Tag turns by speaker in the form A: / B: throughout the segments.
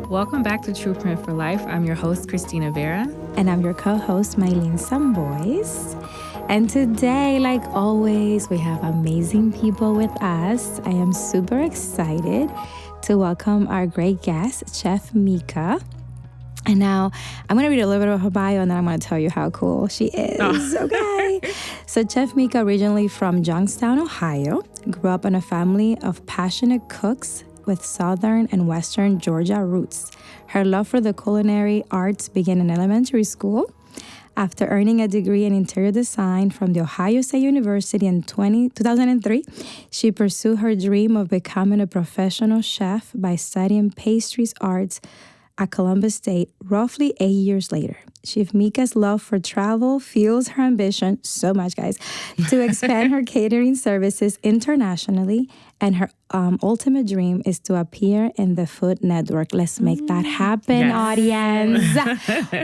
A: Welcome back to True Print for Life. I'm your host, Christina Vera.
B: And I'm your co-host, Maylin Sambois. And today, like always, we have amazing people with us. I am super excited to welcome our great guest, Chef Mieka. And now I'm going to read a little bit of her bio and then I'm going to tell you how cool she is. Okay. So Chef Mieka, originally from Youngstown, Ohio, grew up in a family of passionate cooks with Southern and Western Georgia roots. Her love for the culinary arts began in elementary school. After earning a degree in interior design from the Ohio State University in 2003, she pursued her dream of becoming a professional chef by studying pastries arts at Columbus State roughly 8 years later. Chef Mieka's love for travel fuels her ambition, so much guys, to expand her catering services internationally, and her ultimate dream is to appear in the Food Network. Let's make that happen, audience.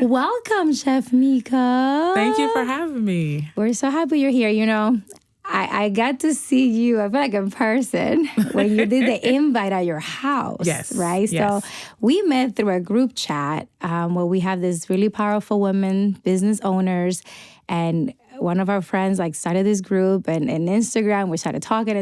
B: Welcome, Chef Mieka.
C: Thank you for having me.
B: We're so happy you're here. You know, I got to see you, I feel like in person, when you did the invite at your house.
C: Yes.
B: Right?
C: Yes.
B: So we met through a group chat where we have this really powerful women, business owners, and one of our friends started this group and Instagram, we started talking.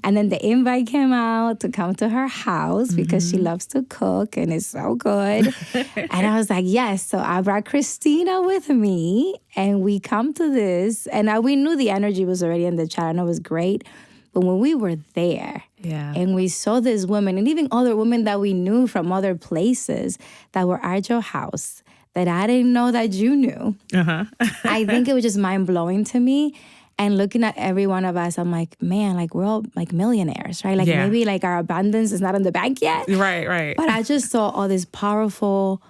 B: And then the invite came out to come to her house because she loves to cook and it's so good. And I was like, yes. So I brought Christina with me and we come to this. And we knew the energy was already in the chat and it was great. But when we were there and we saw this woman and even other women that we knew from other places that were at your house, that I didn't know that you knew. I think it was just mind-blowing to me. And looking at every one of us, I'm like, man, we're all millionaires, right? Maybe our abundance is not in the bank yet.
C: Right.
B: But I just saw all these powerful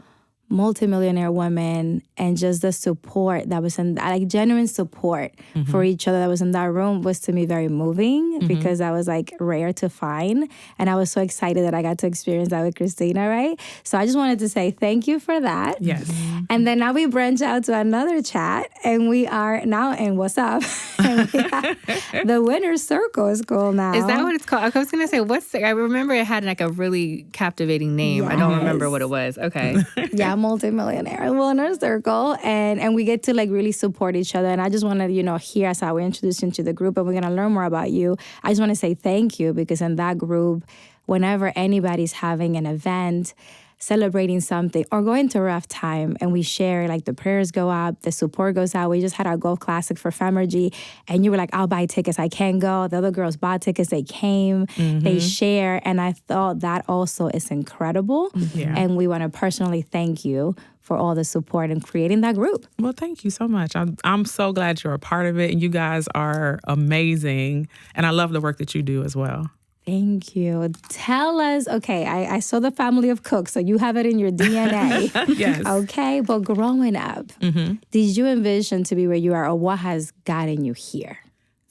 B: multimillionaire women and just the support that was in genuine support for each other that was in that room was to me very moving because that was rare to find. And I was so excited that I got to experience that with Christina, right? So I just wanted to say thank you for that.
C: Yes.
B: And then now we branch out to another chat and we are now in What's Up? And we have the Winner's Circle is cool now.
A: Is that what it's called? I was going to say, I remember it had a really captivating name.
B: Yes.
A: I don't remember what it was. Okay.
B: Yeah, multimillionaire Winner's Circle. And we get to really support each other. And I just want to, hear as how we introduce you into the group and we're going to learn more about you. I just want to say thank you because in that group, whenever anybody's having an event, celebrating something or going through a rough time and we share, the prayers go up, the support goes out. We just had our Golf Classic for Femergy and you were like, I'll buy tickets, I can't go. The other girls bought tickets, they came, they share. And I thought that also is incredible.
C: Yeah.
B: And we want to personally thank you for all the support and creating that group.
C: Well, thank you so much. I'm so glad you're a part of it and you guys are amazing. And I love the work that you do as well.
B: Thank you. Tell us, okay, I saw the family of cooks, so you have it in your DNA.
C: Yes.
B: Okay, but growing up, did you envision to be where you are or what has gotten you here?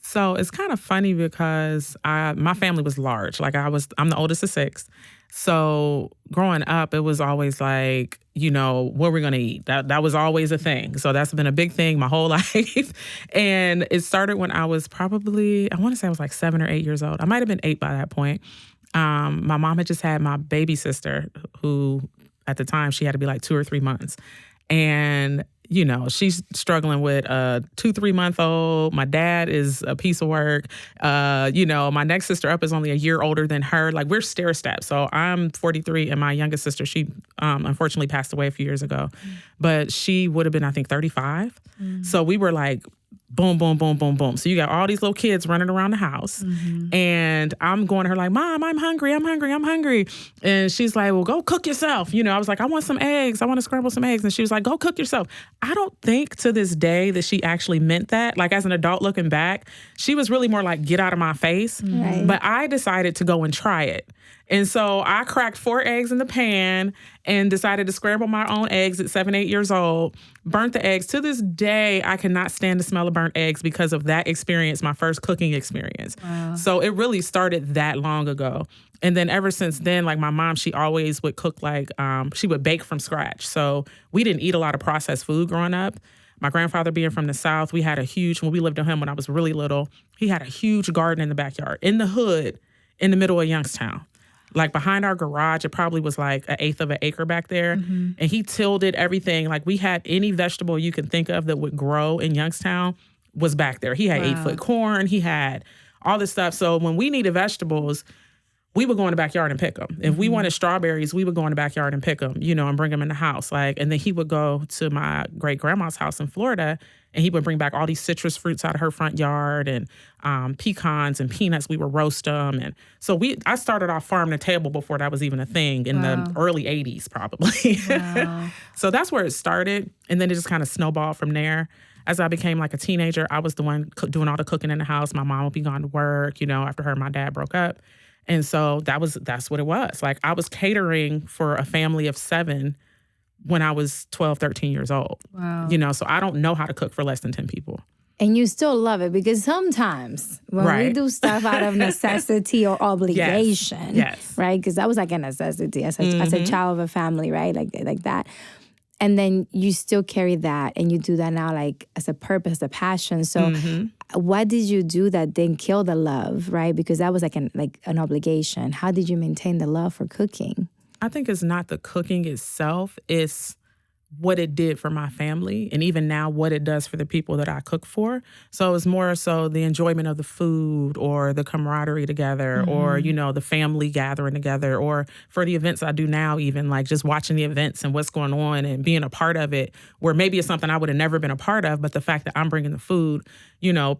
C: So it's kind of funny because my family was large. I'm the oldest of 6. So growing up, it was always what we're going to eat. That was always a thing. So that's been a big thing my whole life. And it started when I was probably, I want to say I was 7 or 8 years old. I might have been 8 by that point. My mom had just had my baby sister who at the time she had to be 2 or 3 months. And she's struggling with a 2-3 month old. My dad is a piece of work. My next sister up is only a year older than her. We're stair-stepped. So I'm 43 and my youngest sister, she unfortunately passed away a few years ago. But she would have been, I think, 35. So we were boom, boom, boom, boom, boom. So you got all these little kids running around the house. And I'm going to her Mom, I'm hungry. And she's like, well, go cook yourself. I was like, I want some eggs. I want to scramble some eggs. And she was like, go cook yourself. I don't think to this day that she actually meant that. As an adult looking back, she was really more get out of my face.
B: Right.
C: But I decided to go and try it. And so I cracked 4 eggs in the pan and decided to scramble my own eggs at 7, 8 years old, burnt the eggs. To this day, I cannot stand the smell of burnt eggs because of that experience, my first cooking experience.
A: Wow.
C: So it really started that long ago. And then ever since then, my mom, she always would cook she would bake from scratch. So we didn't eat a lot of processed food growing up. My grandfather being from the South, we had when we lived with him when I was really little, he had a huge garden in the backyard, in the hood, in the middle of Youngstown. Like behind our garage, it probably was like 1/8 of an acre back there. And he tilled it, everything. Like we had any vegetable you can think of that would grow in Youngstown was back there. He had 8-foot corn. He had all this stuff. So when we needed vegetables, we would go in the backyard and pick them. If we wanted strawberries, we would go in the backyard and pick them, and bring them in the house. And then he would go to my great grandma's house in Florida, and he would bring back all these citrus fruits out of her front yard, and pecans and peanuts. We would roast them, and so I started off farm to table before that was even a thing in the early '80s, probably. So that's where it started, and then it just kind of snowballed from there. As I became like a teenager, I was the one doing all the cooking in the house. My mom would be gone to work, after her and my dad broke up. And so that's what it was. Like I was catering for a family of 7 when I was 12, 13 years old.
B: Wow.
C: So I don't know how to cook for less than 10 people.
B: And you still love it because sometimes when we do stuff out of necessity or obligation, right? Because that was like a necessity as a child of a family, right? Like that. And then you still carry that and you do that now like as a purpose, a passion. So what did you do that didn't kill the love, right? Because that was like an obligation. How did you maintain the love for cooking?
C: I think it's not the cooking itself. It's what it did for my family, and even now what it does for the people that I cook for. So it's more so the enjoyment of the food or the camaraderie together or, the family gathering together, or for the events I do now, even like just watching the events and what's going on and being a part of it, where maybe it's something I would have never been a part of, but the fact that I'm bringing the food,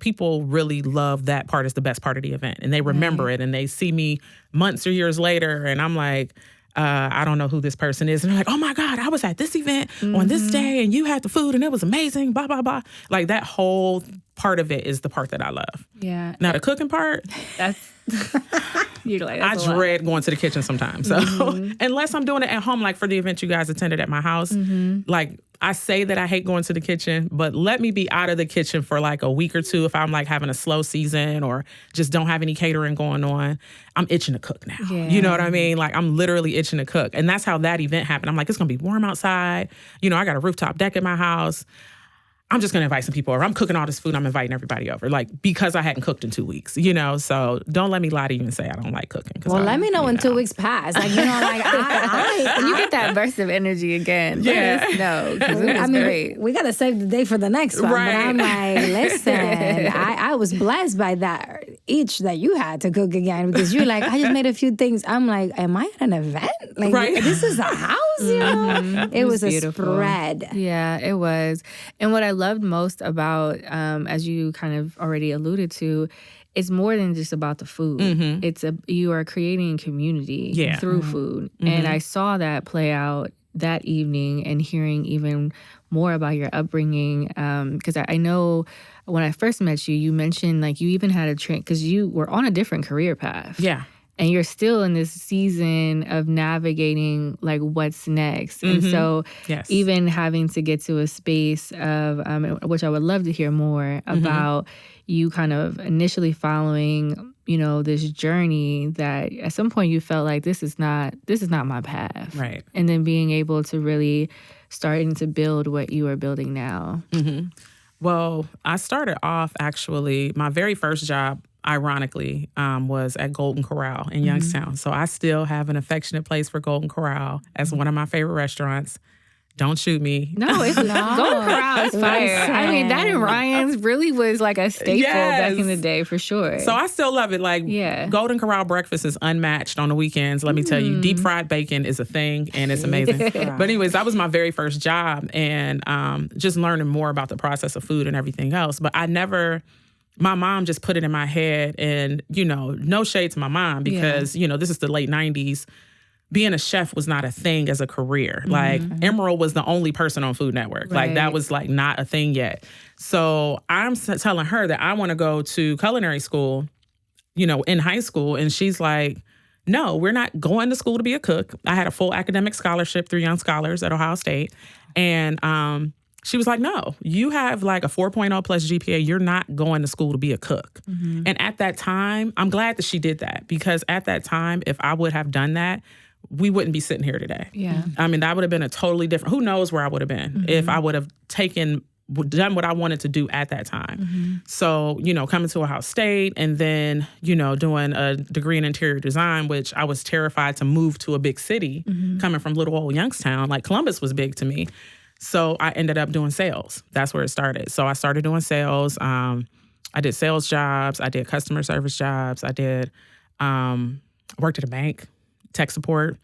C: people really love that part. Is the best part of the event, and they remember it, and they see me months or years later, and I'm like, I don't know who this person is. And they're like, oh my God, I was at this event on this day and you had the food and it was amazing, blah, blah, blah. Like that whole part of it is the part that I love.
A: Yeah.
C: Now the cooking part,
A: that's
C: I dread going to the kitchen sometimes. So unless I'm doing it at home, like for the event you guys attended at my house, like I say that I hate going to the kitchen, but let me be out of the kitchen for like a week or two if I'm like having a slow season or just don't have any catering going on. I'm itching to cook now.
A: Yeah.
C: You know what I mean? Like I'm literally itching to cook. And that's how that event happened. I'm like, it's going to be warm outside. I got a rooftop deck at my house. I'm just going to invite some people over. I'm cooking all this food. I'm inviting everybody over, like, because I hadn't cooked in 2 weeks, So don't let me lie to you and say I don't like cooking.
B: Well, let me know when 2 weeks pass. Like,
A: you get that burst of energy again.
C: Yeah.
A: No, because it was great.
B: We got to save the day for the next one.
C: Right.
B: But I'm like, listen, I was blessed by that itch that you had to cook again because you're like, I just made a few things. I'm like, am I at an event? Like, this is a house, It was beautiful. A spread.
A: Yeah, it was. And what I loved most about, as you kind of already alluded to, it's more than just about the food. You are creating community through food. And I saw that play out that evening and hearing even more about your upbringing. Because I know when I first met you, you mentioned like you even had a train because you were on a different career path.
C: Yeah.
A: And you're still in this season of navigating like what's next. And so even having to get to a space of, which I would love to hear more about you kind of initially following, this journey that at some point you felt like this is not my path.
C: Right.
A: And then being able to really starting to build what you are building now.
C: Well, I started off actually, my very first job, ironically, was at Golden Corral in Youngstown. So I still have an affectionate place for Golden Corral as one of my favorite restaurants. Don't shoot me.
A: No, it's not. Golden Corral is fire. I mean, that in Ryan's really was like a staple back in the day for sure.
C: So I still love it. Like, Golden Corral breakfast is unmatched on the weekends. Let me tell you, deep fried bacon is a thing and it's amazing. But anyways, that was my very first job and just learning more about the process of food and everything else. But my mom just put it in my head and, no shade to my mom because, this is the late 90s. Being a chef was not a thing as a career. Like Emerald was the only person on Food Network. Like that was like not a thing yet. So I'm telling her that I want to go to culinary school, in high school. And she's like, no, we're not going to school to be a cook. I had a full academic scholarship through Young Scholars at Ohio State. And she was like, no, you have like a 4.0 plus GPA. You're not going to school to be a cook. And at that time, I'm glad that she did that because at that time, if I would have done that, we wouldn't be sitting here today.
A: Yeah.
C: I mean, that would have been a totally different, who knows where I would have been if I would have taken done what I wanted to do at that time. So, coming to Ohio State and then, doing a degree in interior design, which I was terrified to move to a big city, coming from little old Youngstown. Like Columbus was big to me. So I ended up doing sales. That's where it started. So I started doing sales. I did sales jobs. I did customer service jobs. I did, worked at a bank, tech support,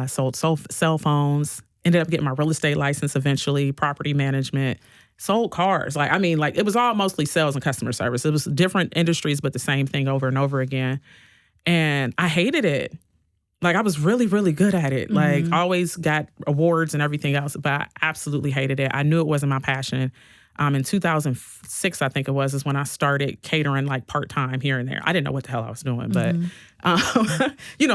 C: sold cell phones, ended up getting my real estate license eventually, property management, sold cars. It was all mostly sales and customer service. It was different industries, but the same thing over and over again. And I hated it. I was really, really good at it. Always got awards and everything else, but I absolutely hated it. I knew it wasn't my passion. In 2006, I think it was, is when I started catering part-time here and there. I didn't know what the hell I was doing, but,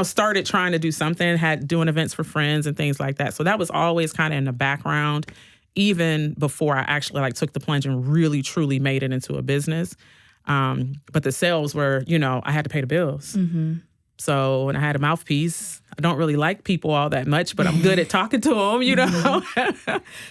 C: started trying to do something, doing events for friends and things like that. So that was always kind of in the background, even before I actually took the plunge and really, truly made it into a business. But the sales were, I had to pay the bills. So when I had a mouthpiece, I don't really like people all that much, but I'm good at talking to them,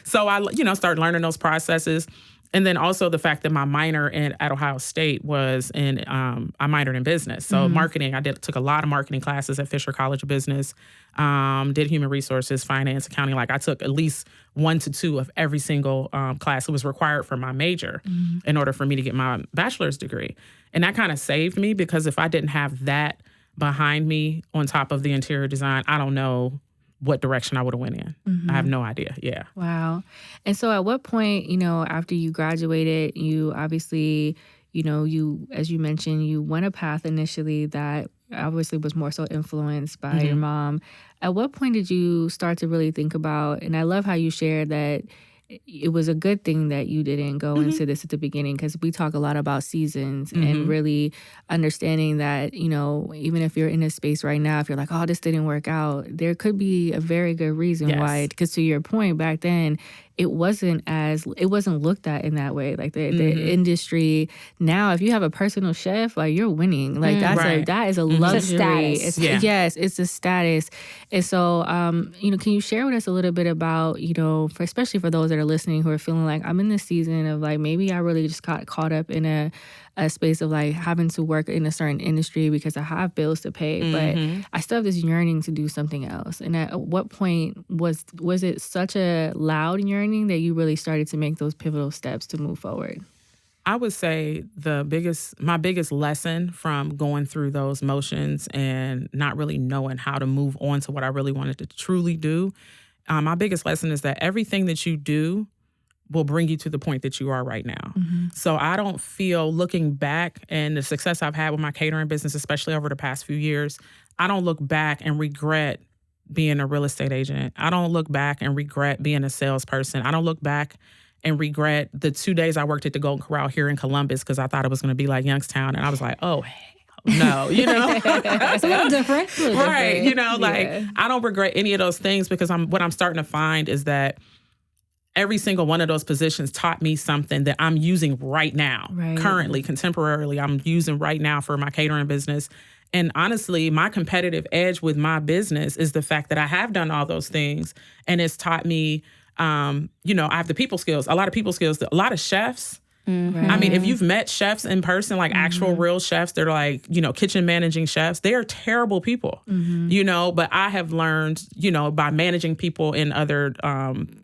C: So I, started learning those processes. And then also the fact that my minor at Ohio State was in, I minored in business. So marketing, took a lot of marketing classes at Fisher College of Business, did human resources, finance, accounting. I took at least 1 to 2 of every single class that was required for my major in order for me to get my bachelor's degree. And that kind of saved me, because if I didn't have that behind me on top of the interior design, I don't know what direction I would have went in. I have no idea. Yeah.
A: Wow. And so at what point, after you graduated, you obviously, you, as you mentioned, you went a path initially that obviously was more so influenced by your mom. At what point did you start to really think about, and I love how you shared that it was a good thing that you didn't go into this at the beginning, because we talk a lot about seasons and really understanding that, even if you're in a space right now, if you're like, oh, this didn't work out, there could be a very good reason why. Because to your point, back then, it wasn't looked at in that way. The industry now, if you have a personal chef, you're winning. That is a luxury.
B: It's a
A: status. Yes, it's a status. And so, can you share with us a little bit about, especially for those that are listening who are feeling like I'm in this season of maybe I really just got caught up in a space of having to work in a certain industry because I have bills to pay, but I still have this yearning to do something else. And at what point was it such a loud yearning that you really started to make those pivotal steps to move forward?
C: I would say my biggest lesson from going through those motions and not really knowing how to move on to what I really wanted to truly do, my biggest lesson is that everything that you do will bring you to the point that you are right now. So I don't feel, looking back and the success I've had with my catering business, especially over the past few years, I don't look back and regret being a real estate agent. I don't look back and regret being a salesperson. I don't look back and regret the 2 days I worked at the Golden Corral here in Columbus because I thought it was going to be like Youngstown. And I was like, oh, no,
B: It's a little different.
C: Right. I don't regret any of those things, because what I'm starting to find is that every single one of those positions taught me something that I'm using right now, currently, contemporarily, I'm using right now for my catering business. And honestly, my competitive edge with my business is the fact that I have done all those things. And it's taught me, I have the people skills, a lot of people skills, a lot of chefs. I mean, if you've met chefs in person, actual real chefs, they're kitchen managing chefs, they are terrible people, but I have learned, by managing people in other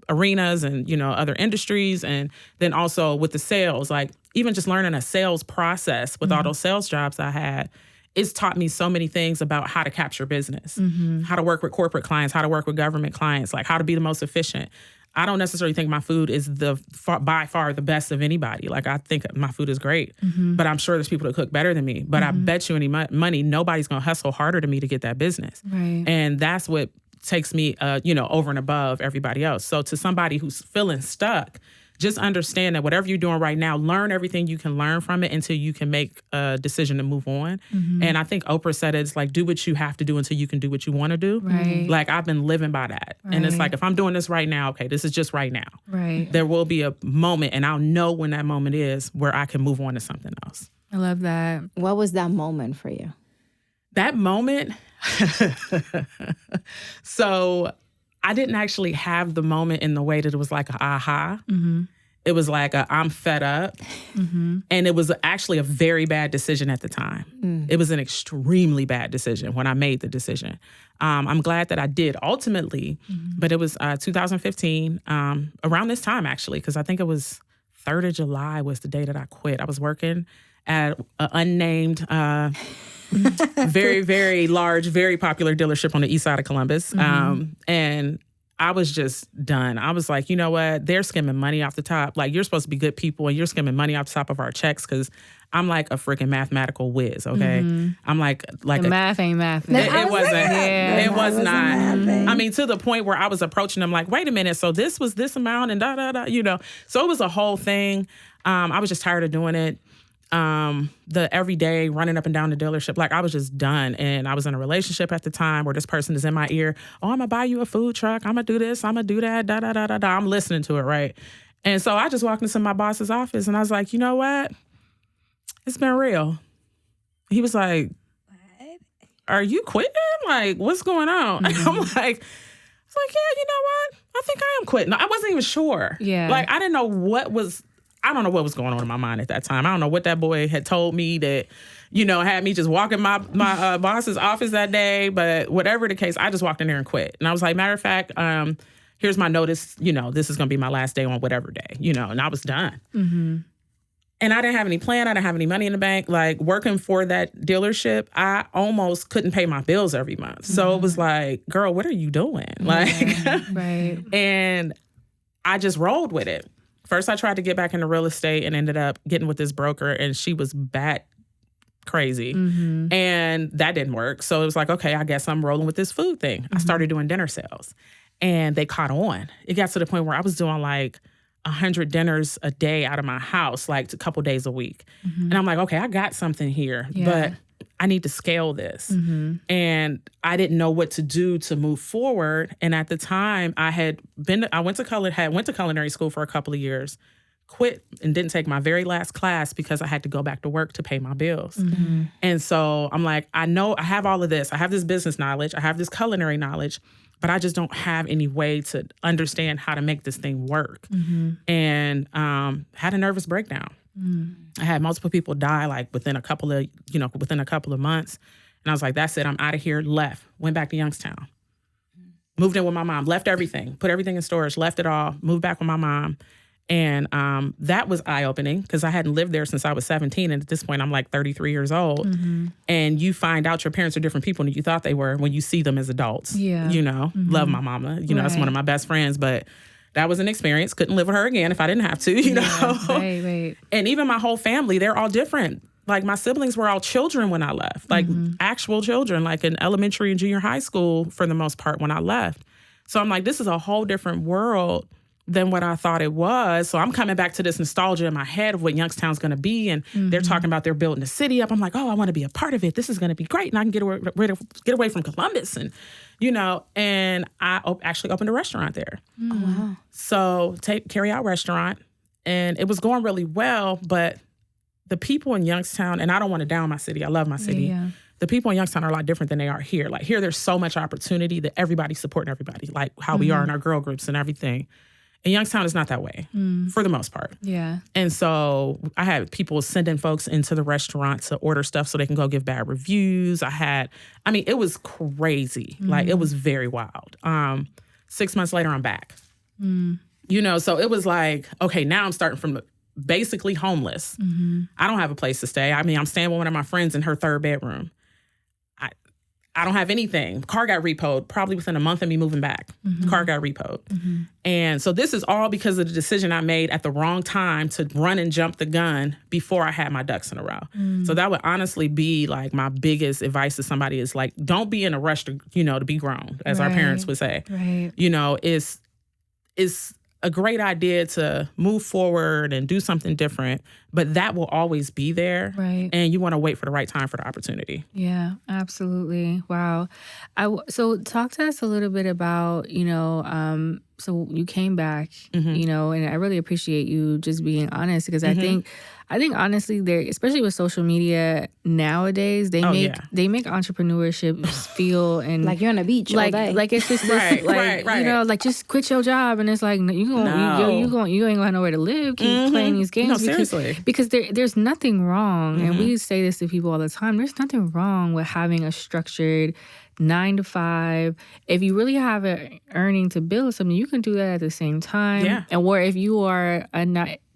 C: arenas and, other industries. And then also with the sales, even just learning a sales process with all those sales jobs I had, it's taught me so many things about how to capture business, how to work with corporate clients, how to work with government clients, how to be the most efficient. I don't necessarily think my food is by far the best of anybody. I think my food is great, but I'm sure there's people that cook better than me. But I bet you any money, nobody's going to hustle harder than me to get that business.
A: Right.
C: And that's what takes me, over and above everybody else. So to somebody who's feeling stuck, just understand that whatever you're doing right now, learn everything you can learn from it until you can make a decision to move on. And I think Oprah said it's do what you have to do until you can do what you want to do.
A: Right.
C: I've been living by that.
A: Right.
C: And it's if I'm doing this right now, okay, this is just right now.
A: Right.
C: There will be a moment, and I'll know when that moment is, where I can move on to something else.
A: I love that.
B: What was that moment for you?
C: That moment, so I didn't actually have the moment in the way that it was like an aha. It was like I'm fed up. Mm-hmm. And it was actually a very bad decision at the time. It was an extremely bad decision when I made the decision. I'm glad that I did ultimately, but it was 2015, around this time actually, because I think it was 3rd of July was the day that I quit. I was working at an unnamed, very, very large, very popular dealership on the east side of Columbus. And I was just done. I was like, you know what? They're skimming money off the top. Like, you're supposed to be good people and you're skimming money off the top of our checks because I'm like a freaking mathematical whiz, okay? I'm like
A: the math ain't math.
C: It wasn't. It was not. I mean, to the point where I was approaching them like, wait a minute, so this was this amount and da-da-da, you know? So it was a whole thing. I was just tired of doing it. The everyday running up and down the dealership, like I was just done. And I was in a relationship at the time where this person is in my ear. Oh, I'm gonna buy you a food truck. I'm gonna do this. I'm gonna do that. Da da da da da. I'm listening to it, right? And so I just walked into my boss's office and I was like, you know what? It's been real. He was like, what? Are you quitting? Like, what's going on? I'm like, it's like, yeah, you know what? I think I am quitting. I wasn't even sure.
A: Yeah.
C: Like, I didn't know I don't know what was going on in my mind at that time. I don't know what that boy had told me that, you know, had me just walk in my boss's office that day. But whatever the case, I just walked in there and quit. And I was like, matter of fact, here's my notice. You know, this is going to be my last day on whatever day, you know, and I was done. And I didn't have any plan. I didn't have any money in the bank. Like, working for that dealership, I almost couldn't pay my bills every month. So it was like, girl, what are you doing? Like,
A: right.
C: And I just rolled with it. First, I tried to get back into real estate and ended up getting with this broker, and she was bat crazy. And that didn't work. So it was like, okay, I guess I'm rolling with this food thing. I started doing dinner sales, and they caught on. It got to the point where I was doing like 100 dinners a day out of my house, like a couple days a week. And I'm like, okay, I got something here, but I need to scale this. And I didn't know what to do to move forward. And at the time I went to culinary school for a couple of years, quit and didn't take my very last class because I had to go back to work to pay my bills. And so I'm like, I know I have all of this. I have this business knowledge. I have this culinary knowledge, but I just don't have any way to understand how to make this thing work. And had a nervous breakdown. I had multiple people die like within a couple of months. And I was like, that's it. I'm out of here. Left. Went back to Youngstown. Moved in with my mom. Left everything. Put everything in storage. Left it all. Moved back with my mom. And that was eye-opening because I hadn't lived there since I was 17. And at this point, I'm like 33 years old. And you find out your parents are different people than you thought they were when you see them as adults.
A: Yeah.
C: You know, love my mama. You know, that's one of my best friends. But that was an experience. Couldn't live with her again if I didn't have to, you know.
A: Right.
C: And even my whole family, they're all different. Like, my siblings were all children when I left. Like, actual children, like in elementary and junior high school for the most part when I left. So I'm like, this is a whole different world than what I thought it was. So I'm coming back to this nostalgia in my head of what Youngstown's going to be. And they're talking about they're building a city up. I'm like, oh, I want to be a part of it. This is going to be great. And I can get away from Columbus. And, you know, and I actually opened a restaurant there.
B: Oh, wow.
C: So carry out restaurant. And it was going really well. But the people in Youngstown, and I don't want to down my city. I love my city.
A: Yeah.
C: The people in Youngstown are a lot different than they are here. Like, here, there's so much opportunity that everybody's supporting everybody, like how we are in our girl groups and everything. And Youngstown is not that way for the most part.
A: Yeah.
C: And so I had people sending folks into the restaurant to order stuff so they can go give bad reviews. It was crazy. Like, it was very wild. 6 months later, I'm back. You know, so it was like, okay, now I'm starting from basically homeless. I don't have a place to stay. I mean, I'm staying with one of my friends in her 3rd bedroom. I don't have anything. Car got repoed probably within a month of me moving back. Car got repoed. And so this is all because of the decision I made at the wrong time to run and jump the gun before I had my ducks in a row. So that would honestly be like my biggest advice to somebody is like, don't be in a rush to be grown, as our parents would say.
A: Right.
C: You know, it's a great idea to move forward and do something different, but that will always be there.
A: Right.
C: And you want to wait for the right time for the opportunity.
A: Yeah, absolutely. Wow. So talk to us a little bit about, so you came back, you know, and I really appreciate you just being honest, because I think honestly, there, especially with social media nowadays, they make entrepreneurship feel and
B: like you're on a beach all day.
A: Like it's just this, you know, like just quit your job, and it's like you ain't gonna have nowhere to live. Keep playing these games.
C: No, seriously,
A: because there's nothing wrong, and we say this to people all the time. There's nothing wrong with having a structured 9 to 5. If you really have an earning to build something, you can do that at the same time.
C: Yeah.
A: And where if you are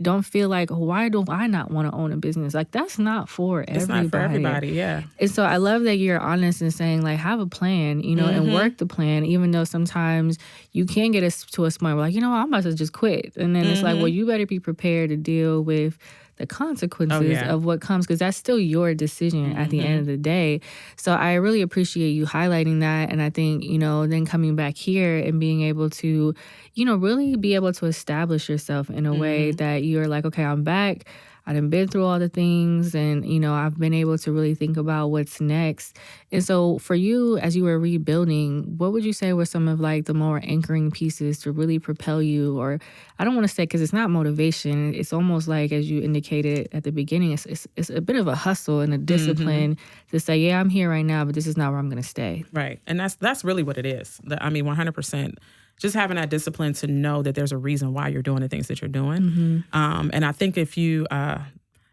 A: don't feel like, why do I not want to own a business? Like, that's not for everybody.
C: It's not for everybody, yeah.
A: And so I love that you're honest and saying, like, have a plan, you know, and work the plan, even though sometimes you can get us to a point where, like, you know what, I'm about to just quit. And then it's like, well, you better be prepared to deal with the consequences of what comes, because that's still your decision at the end of the day. So I really appreciate you highlighting that. And I think, you know, then coming back here and being able to, you know, really be able to establish yourself in a way that you're like, okay, I'm back. I done been through all the things, and, you know, I've been able to really think about what's next. And so for you, as you were rebuilding, what would you say were some of like the more anchoring pieces to really propel you? Or I don't want to say, because it's not motivation. It's almost like, as you indicated at the beginning, it's a bit of a hustle and a discipline to say, yeah, I'm here right now, but this is not where I'm going to stay. Right.
C: And that's really what it is. I mean, 100%. Just having that discipline to know that there's a reason why you're doing the things that you're doing. And I think if you, and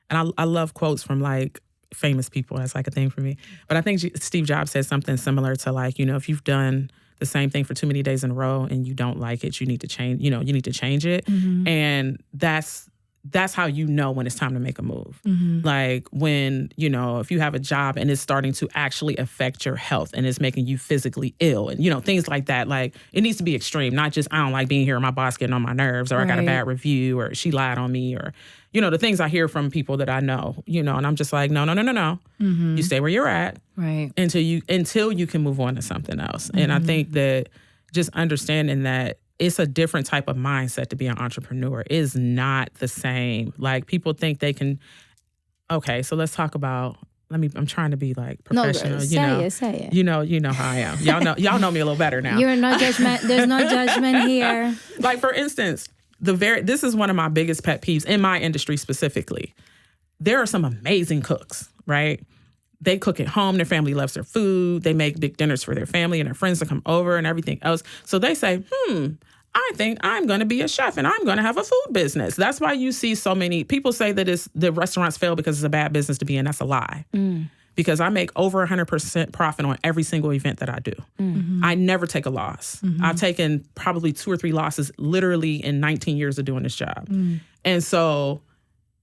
C: I love quotes from like famous people. That's like a thing for me. But I think Steve Jobs said something similar to like, you know, if you've done the same thing for too many days in a row and you don't like it, you need to change, you need to change it. And that's how you know when it's time to make a move. Like when, you know, if you have a job and it's starting to actually affect your health and it's making you physically ill and, you know, things like that. Like, it needs to be extreme, not just, I don't like being here, my boss getting on my nerves, or I got a bad review, or she lied on me, or, you know, the things I hear from people that I know, you know, and I'm just like, no. You stay where you're at until you can move on to something else. And I think that just understanding that it's a different type of mindset to be an entrepreneur. It is not the same. Like, people think they can, okay, so let's talk about, I'm trying to be like professional,
B: no, say it.
C: You know how I am. Y'all know me a little better now.
B: You're no judgment. There's no judgment here.
C: Like, for instance, this is one of my biggest pet peeves in my industry specifically. There are some amazing cooks, right? They cook at home. Their family loves their food. They make big dinners for their family and their friends to come over and everything else. So they say, I think I'm going to be a chef and I'm going to have a food business. That's why you see so many people say that the restaurants fail because it's a bad business to be in. That's a lie. Because I make over 100% profit on every single event that I do. I never take a loss. I've taken probably 2 or 3 losses literally in 19 years of doing this job. And so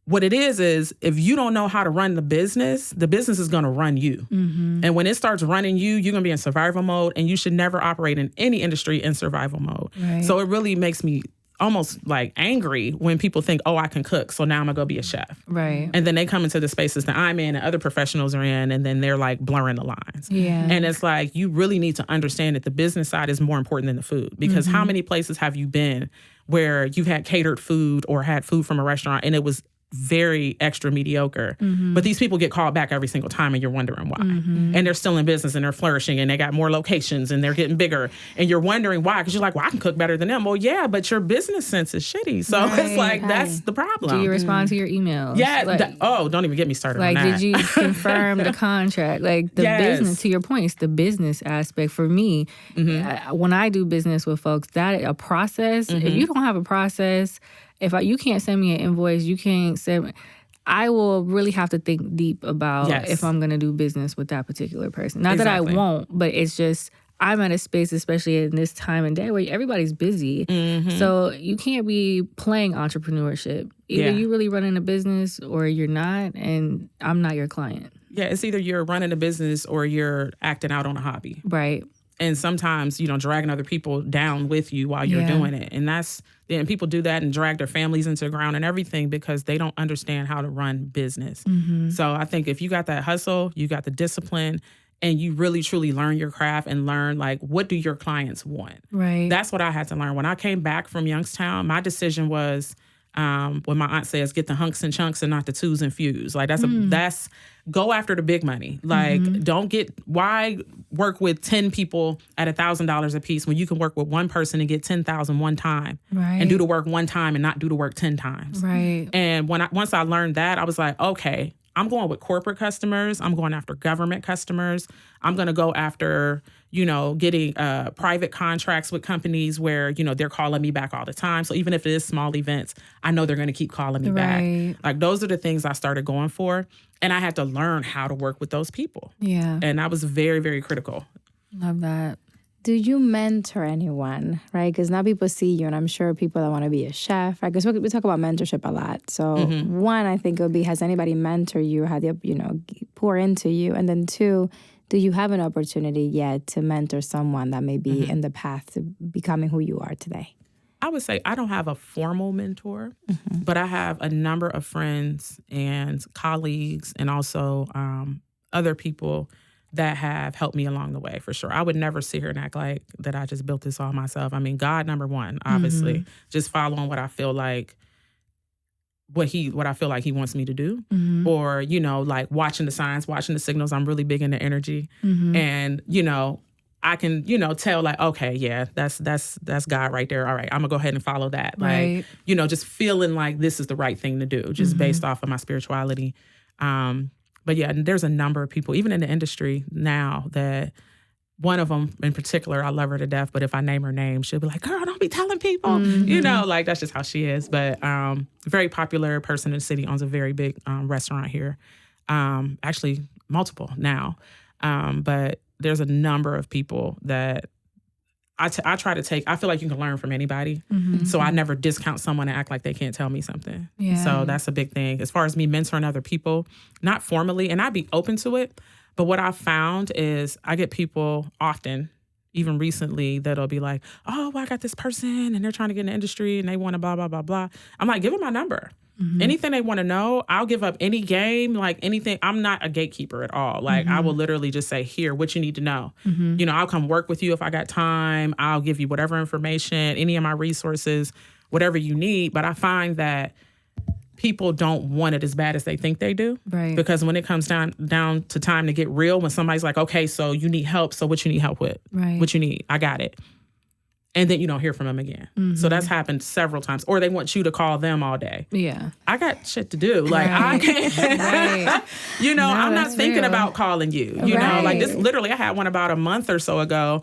C: what it is if you don't know how to run the business is going to run you. And when it starts running you, you're going to be in survival mode, and you should never operate in any industry in survival mode. Right. So it really makes me almost like angry when people think, oh, I can cook, so now I'm going to go be a chef. Right. And then they come into the spaces that I'm in and other professionals are in, and then they're like blurring the lines. Yeah. And it's like, you really need to understand that the business side is more important than the food. Because how many places have you been where you've had catered food or had food from a restaurant and it was very extra mediocre, but these people get called back every single time and you're wondering why. And they're still in business and they're flourishing and they got more locations and they're getting bigger and you're wondering why, because you're like, well, I can cook better than them. Well, yeah, but your business sense is shitty. So it's like, that's the problem.
A: Do you respond to your emails?
C: Yeah. Like, don't even get me started on that.
A: Did you confirm the contract? Like the business, to your point, it's the business aspect. For me, when I do business with folks, that a process, if you don't have a process, you can't send me an invoice, you can't send me, I will really have to think deep about if I'm going to do business with that particular person. Not that I won't, but it's just, I'm at a space, especially in this time and day, where everybody's busy. So you can't be playing entrepreneurship. Either you really running a business or you're not, and I'm not your client. Yeah,
C: it's either you're running a business or you're acting out on a hobby.
A: Right.
C: And sometimes, dragging other people down with you while you're doing it. And people do that and drag their families into the ground and everything because they don't understand how to run business. So I think if you got that hustle, you got the discipline, and you really, truly learn your craft and learn, like, what do your clients want? Right. That's what I had to learn. When I came back from Youngstown, my decision was, When my aunt says, get the hunks and chunks and not the twos and fews. Like that's go after the big money. Like why work with 10 people at $1,000 a piece when you can work with one person and get 10,000 one time and do the work one time and not do the work 10 times.
A: Right.
C: And once I learned that, I was like, okay, I'm going with corporate customers. I'm going after government customers. I'm going to go after, getting private contracts with companies where, they're calling me back all the time. So even if it is small events, I know they're going to keep calling me back. Like those are the things I started going for. And I had to learn how to work with those people.
A: Yeah.
C: And that was very, very critical.
A: Love that.
B: Do you mentor anyone, right? Because now people see you, and I'm sure people that want to be a chef, right? Because we talk about mentorship a lot. So one, I think it would be, has anybody mentor you, had they, pour into you? And then two, do you have an opportunity yet to mentor someone that may be in the path to becoming who you are today?
C: I would say I don't have a formal mentor, but I have a number of friends and colleagues and also other people that have helped me along the way, for sure. I would never sit here and act like that I just built this all myself. I mean, God, number one, obviously, just following what I feel like, what I feel like he wants me to do, or, like watching the signs, watching the signals. I'm really big into energy. And, I can, tell like, okay, yeah, that's God right there. All right, I'm gonna go ahead and follow that.
A: Right.
C: Like, just feeling like this is the right thing to do, just based off of my spirituality. But yeah, there's a number of people, even in the industry now, that one of them in particular, I love her to death, but if I name her name, she'll be like, girl, don't be telling people. Like that's just how she is. But very popular person in the city, owns a very big restaurant here. Actually, multiple now. But there's a number of people that I try to take. I feel like you can learn from anybody. So I never discount someone and act like they can't tell me something.
A: Yeah.
C: So that's a big thing. As far as me mentoring other people, not formally, and I'd be open to it. But what I've found is I get people often, even recently, that'll be like, oh, well, I got this person and they're trying to get in the industry and they want to blah, blah, blah, blah. I'm like, give them my number. Anything they want to know, I'll give up any game, like anything. I'm not a gatekeeper at all. Like I will literally just say, here, what you need to know. I'll come work with you if I got time. I'll give you whatever information, any of my resources, whatever you need. But I find that people don't want it as bad as they think they do.
A: Right. Because
C: Because when it comes down to time to get real, when somebody's like, okay, so you need help. So what you need help with?
A: Right.
C: What you need? I got it. And then you don't hear from them again. So that's happened several times. Or they want you to call them all day.
A: Yeah.
C: I got shit to do. Like, I can't, I'm not thinking about calling you. You know, like this, literally, I had one about a month or so ago,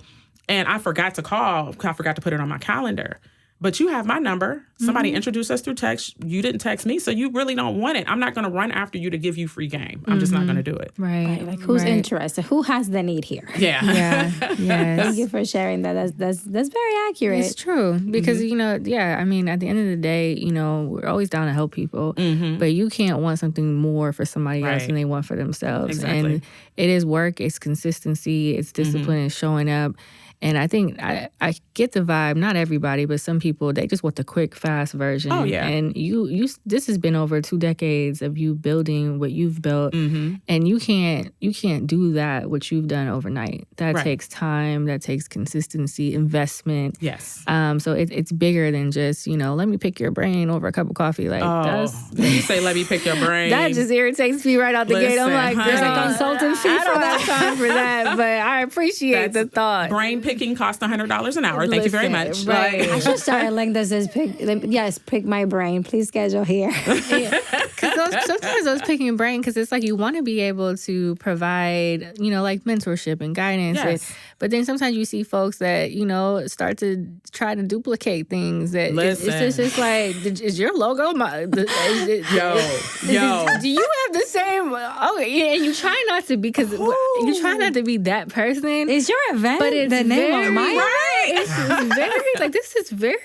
C: and I forgot to call. I forgot to put it on my calendar. But you have my number. Somebody introduced us through text. You didn't text me, so you really don't want it. I'm not going to run after you to give you free game. I'm just not going to do it.
A: Right.
B: Like who's interested? Who has the need here?
C: Yeah.
A: Yeah. Yes.
B: Thank you for sharing that. That's very accurate.
A: It's true because I mean, at the end of the day, we're always down to help people, but you can't want something more for somebody else than they want for themselves.
C: Exactly.
A: And it is work, it's consistency, it's discipline, it's showing up. And I think I get the vibe, not everybody, but some people, they just want the quick, fast version.
C: Oh, yeah.
A: And this has been over 2 decades of you building what you've built. And you can't do that, what you've done overnight. That takes time, that takes consistency, investment.
C: Yes.
A: So it's bigger than just, let me pick your brain over a cup of coffee. Like,
C: when you say, let me pick your brain.
A: that just irritates me right out the gate. I'm like,
C: honey,
A: there's a consultant fee. I don't have time for that, but I appreciate the thought.
C: Brain picking costs $100 an hour. Thank you very much.
A: Right.
B: I should start a link that says, pick my brain. Please schedule here.
A: Because sometimes those picking your brain, because it's like you want to be able to provide, like mentorship and guidance.
C: Yes.
A: But then sometimes you see folks that, start to try to duplicate things. That
C: Listen.
A: It's just like, is your logo
C: Yo.
A: do you have the same? Oh, yeah, and you try not to because you try not to be that person.
B: Is your event
A: But it's
B: the name
A: very,
B: of my
A: It's very like this is very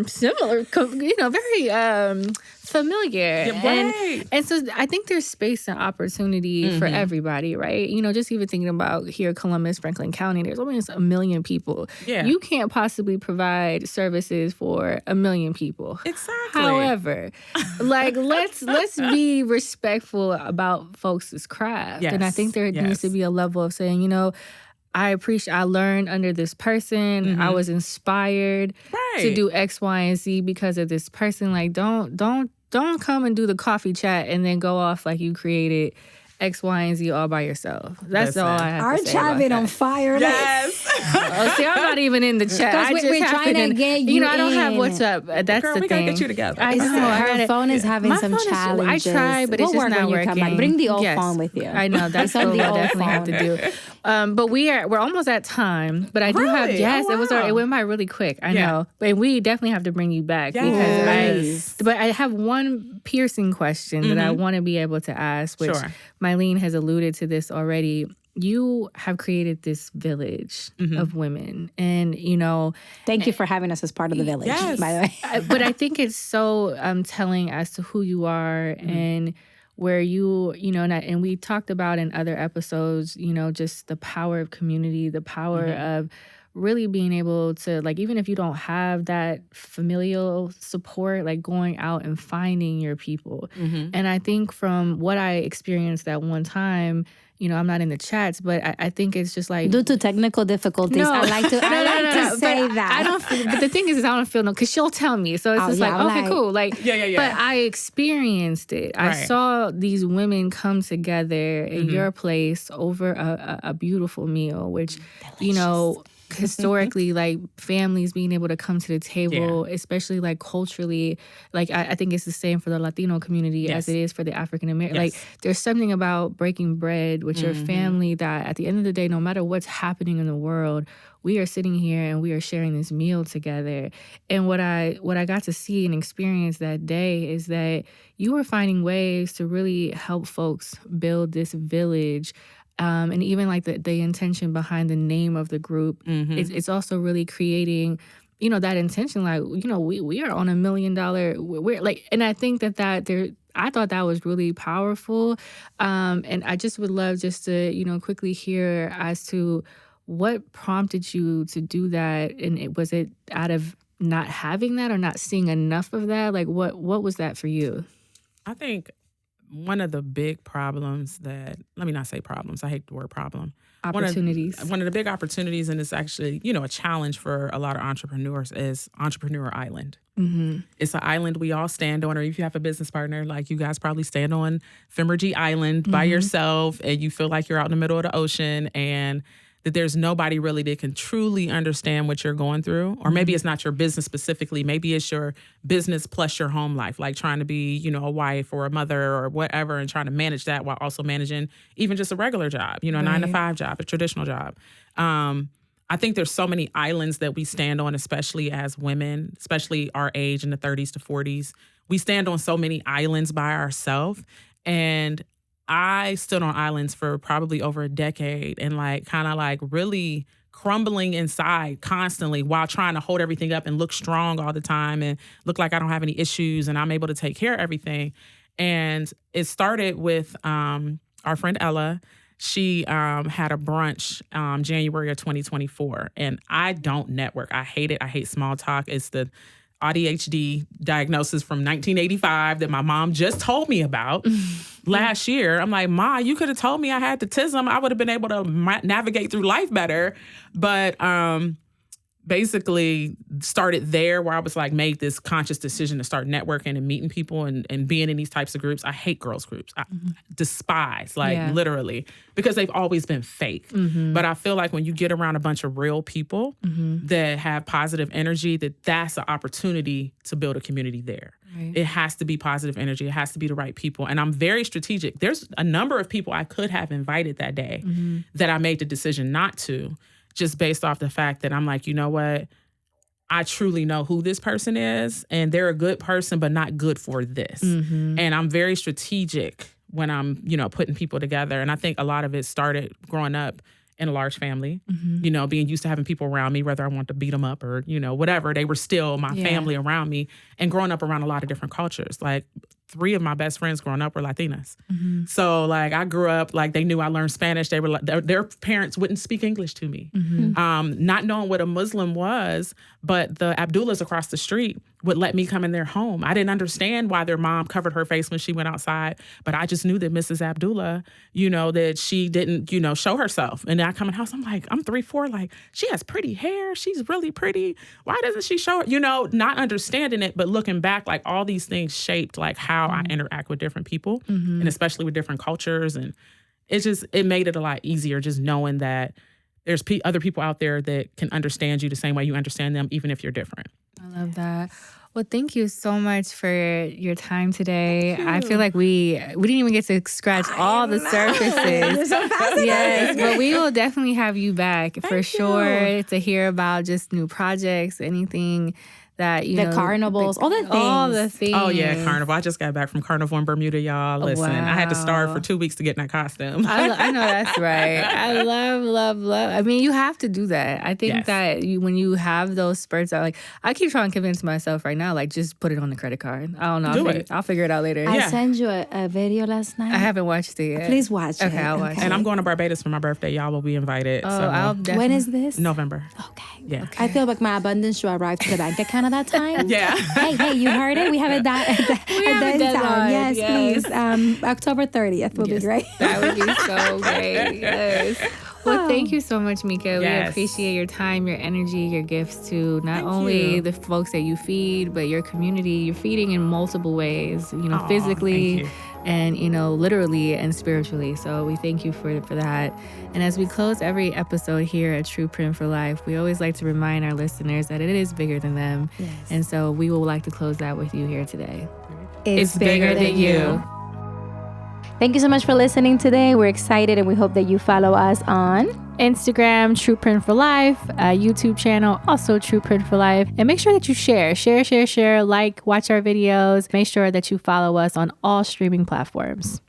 A: similar, very familiar.
C: Yeah, right.
A: And so I think there's space and opportunity for everybody, right? Just even thinking about here, Columbus, Franklin County, there's almost 1 million people.
C: Yeah.
A: You can't possibly provide services for 1 million people.
C: Exactly.
A: However, like let's be respectful about folks' craft.
C: Yes.
A: And I think there needs to be a level of saying, I learned under this person. I was inspired to do X, Y, and Z because of this person. Like, don't come and do the coffee chat and then go off like you created X, Y, and Z all by yourself. That's all I have to say.
B: Our chat been on fire.
C: Yes.
A: See, I'm not even in the chat.
B: We're trying to get you
A: I don't have WhatsApp. That's
C: Girl,
A: the
C: we
A: thing.
C: Gotta get you together.
A: I know.
B: Her phone is having some challenges.
A: I tried, but it's just not working.
B: Bring the old phone with you.
A: I know. That's what I definitely have to do. But we're almost at time. But I do have, it went by really quick. I know. But we definitely have to bring you back because I have one piercing question that I want to be able to ask, which Maylin has alluded to this already. You have created this village of women, and
B: thank you for having us as part of the village.
C: Yes.
B: By the way,
A: but I think it's so telling as to who you are and where and we talked about in other episodes, just the power of community, the power of really being able to, like, even if you don't have that familial support, like going out and finding your people. And I think from what I experienced at one time, I'm not in the chats, but I think it's just like,
B: due to technical difficulties.
A: No.
B: I like to say that.
A: I don't feel, but the thing is I don't feel because she'll tell me. So it's okay, cool. Like, but I experienced it. I saw these women come together in your place over a beautiful meal, which, historically, like, families being able to come to the table, especially like culturally, like I think it's the same for the Latino community as it is for the African American. Like, there's something about breaking bread with your family that at the end of the day, no matter what's happening in the world, we are sitting here and we are sharing this meal together. And what I got to see and experience that day is that you were finding ways to really help folks build this village. And even like the intention behind the name of the group, it's also really creating, that intention. Like, we are on $1 million. We're like, and I think I thought that was really powerful. And I just would love just to, quickly hear as to what prompted you to do that. And was it out of not having that or not seeing enough of that? Like, what was that for you?
C: I think one of the big problems let me not say problems, I hate the word problem.
A: Opportunities.
C: One of the big opportunities, and it's actually, a challenge for a lot of entrepreneurs, is Entrepreneur Island. It's an island we all stand on, or if you have a business partner, like you guys probably stand on Femergy Island by yourself, and you feel like you're out in the middle of the ocean, and that there's nobody really that can truly understand what you're going through. Or maybe it's not your business specifically. Maybe it's your business plus your home life, like trying to be, a wife or a mother or whatever, and trying to manage that while also managing even just a regular job, a 9-to-5 job, a traditional job. I think there's so many islands that we stand on, especially as women, especially our age in the 30s to 40s. We stand on so many islands by ourselves. And I stood on islands for probably over a decade and really crumbling inside constantly while trying to hold everything up and look strong all the time and look like I don't have any issues and I'm able to take care of everything. And it started with our friend Ella. She had a brunch January of 2024. And I don't network. I hate it. I hate small talk. It's the ADHD diagnosis from 1985 that my mom just told me about last year. I'm like, Ma, you could have told me I had autism. I would have been able to navigate through life better. But basically started there where I was like, made this conscious decision to start networking and meeting people and being in these types of groups. I hate girls groups. I despise, literally, because they've always been fake. But I feel like when you get around a bunch of real people that have positive energy, that's an opportunity to build a community there. Right. It has to be positive energy. It has to be the right people. And I'm very strategic. There's a number of people I could have invited that day that I made the decision not to, just based off the fact that I'm like, you know what? I truly know who this person is, and they're a good person, but not good for this. And I'm very strategic when I'm, putting people together. And I think a lot of it started growing up in a large family, being used to having people around me, whether I want to beat them up or, whatever. They were still my family around me, and growing up around a lot of different cultures. Like 3 of my best friends growing up were Latinas. So like I grew up, like they knew I learned Spanish. They were like, their parents wouldn't speak English to me. Not knowing what a Muslim was, but the Abdullahs across the street would let me come in their home. I didn't understand why their mom covered her face when she went outside, but I just knew that Mrs. Abdullah, that she didn't, show herself. And then I come in the house, I'm like, I'm 3'4", like, she has pretty hair. She's really pretty. Why doesn't she show it? Not understanding it, but looking back, like all these things shaped like how I interact with different people and especially with different cultures. And it made it a lot easier just knowing that there's other people out there that can understand you the same way you understand them, even if you're different.
A: I love that. Well, thank you so much for your time today. I feel like we didn't even get to scratch all the surfaces.
B: You're so fascinating.
A: Yes, but we will definitely have you back for sure to hear about just new projects, anything that
B: the carnivals, all the things.
C: Oh yeah, carnival. I just got back from carnival in Bermuda, y'all. Listen, I had to starve for 2 weeks to get in that costume.
A: I know that's right. I love. I mean, you have to do that. I think that when you have those spurts, I keep trying to convince myself right now, like just put it on the credit card. I don't know. I'll figure it out later.
B: I sent you a video last night.
A: I haven't watched it yet.
B: Please watch it.
C: Okay,
A: I'll watch it.
C: And I'm going to Barbados for my birthday. Y'all will be invited.
A: Oh,
C: so.
A: I'll definitely.
B: When is this?
C: November.
B: Okay.
C: Yeah.
B: Okay. I feel like my abundance should arrive to the bank account at that time.
C: Yeah.
B: Hey, you heard it? We have it that time. Yes, please. October 30th will be great.
A: That would be so great. Yes. Well, thank you so much, Mieka. We appreciate your time, your energy, your gifts to not only the folks that you feed, but your community. You're feeding in multiple ways, physically and, literally and spiritually. So we thank you for that. And as we close every episode here at True Print for Life, we always like to remind our listeners that it is bigger than them. Yes. And so we will like to close that with you here today.
B: It's bigger than you. Thank you so much for listening today. We're excited and we hope that you follow us on
A: Instagram, True Print for Life, YouTube channel, also True Print for Life. And make sure that you share, like, watch our videos. Make sure that you follow us on all streaming platforms.